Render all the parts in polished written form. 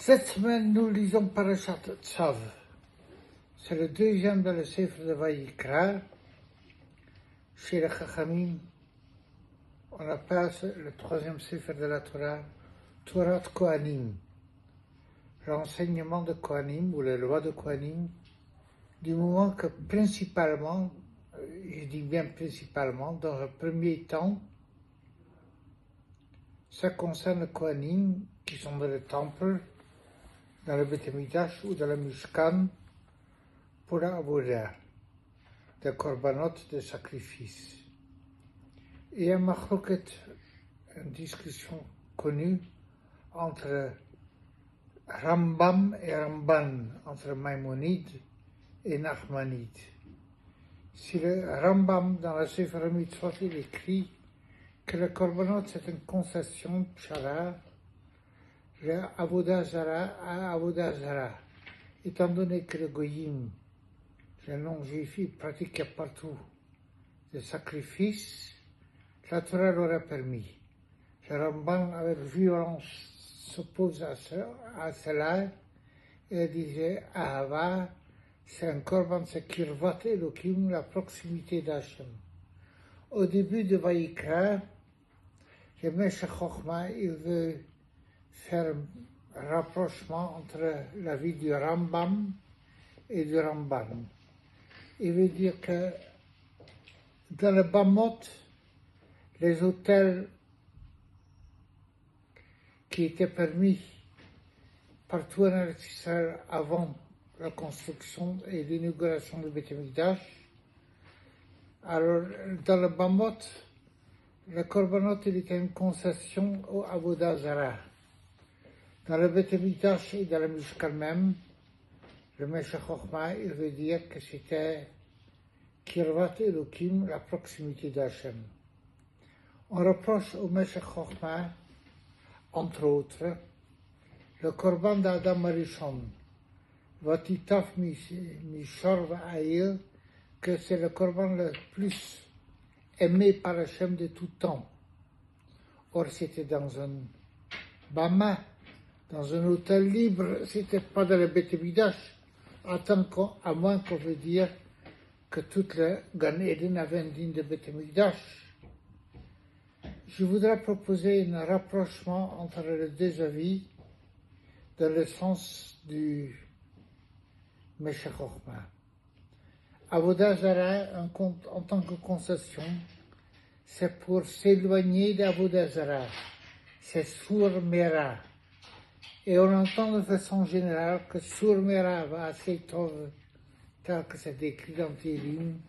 Cette semaine, nous lisons Parashat Tzav. C'est le deuxième dans le Sefer de Vayikra. Chez les Chachamim, on appelle le troisième Sefer de la Torah, Torah Kohanim. L'enseignement de Kohanim, ou les lois de Kohanim, du moment que principalement, je dis bien principalement, dans le premier temps, ça concerne les Kohanim qui sont dans le temple, dans le Beth Mikdash ou dans le Mishkan, pour la Avodah, des korbanot de sacrifice. Il y a une discussion connue entre Rambam et Ramban, entre Maïmonide et Nachmanide. Si le Rambam, dans la Sefer Mitzvot, il écrit que le korbanot c'est une concession pshara, le Avodah Zara à Avodah Zara, étant donné que le Goyim, les non-juifs, ils pratiquaient partout des sacrifices, la Torah l'aurait permis. Le Ramban, avec violence, s'oppose à cela et disait Ahava, c'est un korban, c'est Kirvat Elohim, la proximité d'Hachem. Au début de Vayikra, le Meshech Chochma, il veut faire un rapprochement entre la vie du Rambam et du Ramban. Il veut dire que dans le Bamot, les autels qui étaient permis partout en Israël avant la construction et l'inauguration du Beth Mikdash, alors dans le Bamot, le korbanot il était une concession au Avodah Zara. Dans le Beth Mikdash et dans le Mishkan même, le Meshech Chochma, il veut dire que c'était Kirvat Elohim, la proximité d'Hachem. On reproche au Meshech Chochma, entre autres, le korban d'Adam Arishon, Vatitaf Mishor Va'aïl, que c'est le korban le plus aimé par Hachem de tout temps. Or, c'était dans un bama, dans un hôtel libre, c'était pas dans le Beth Mikdash, à moins qu'on veut dire que toute le Gan Eden avait un digne de Beth Mikdash. Je voudrais proposer un rapprochement entre les deux avis dans le sens du Meshech Chochma. Avodah Zara, en tant que concession, c'est pour s'éloigner d'Avodah Zara. C'est Sur Mera. Et on entend de façon générale que Sur Mera va assez tôt, tel que c'est décrit dans Télim.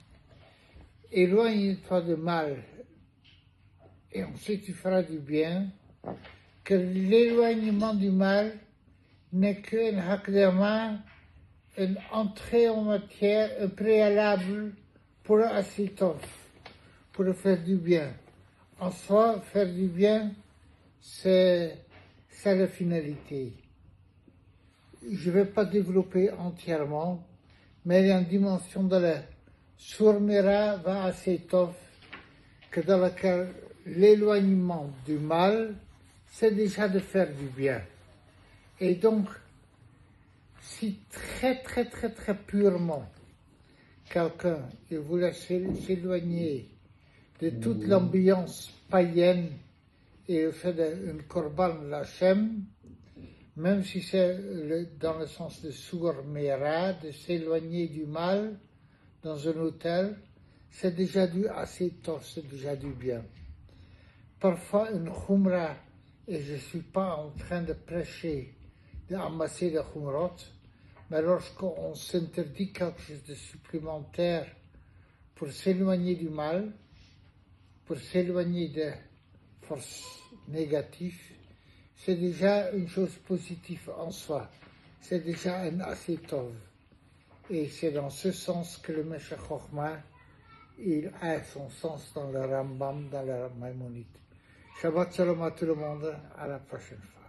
Éloigne-toi du mal, et ensuite tu feras du bien, que l'éloignement du mal n'est qu'une hakdama, une entrée en matière, un préalable pour le asitov, pour le faire du bien. En soi, faire du bien, c'est la finalité. Je ne vais pas développer entièrement, mais il y a une dimension de la surmera va asitov, que dans laquelle l'éloignement du mal, c'est déjà de faire du bien. Et donc, si très purement, quelqu'un il voulait s'éloigner de toute l'ambiance païenne et le fait d'un korban l'Hachem, même si c'est dans le sens de Sur Mera, de s'éloigner du mal dans un hôtel, c'est déjà du assez tôt, c'est déjà du bien. Parfois une khumra, et je ne suis pas en train de prêcher, d'amasser les khumrot, mais lorsqu'on s'interdit quelque chose de supplémentaire pour s'éloigner du mal, pour s'éloigner des forces négatives, c'est déjà une chose positive en soi, c'est déjà un assez tov. Et c'est dans ce sens que le Meshech Chochma, il a son sens dans le Rambam, dans le Maïmonide. Shabbat Shalom à tout le monde, à la prochaine fois.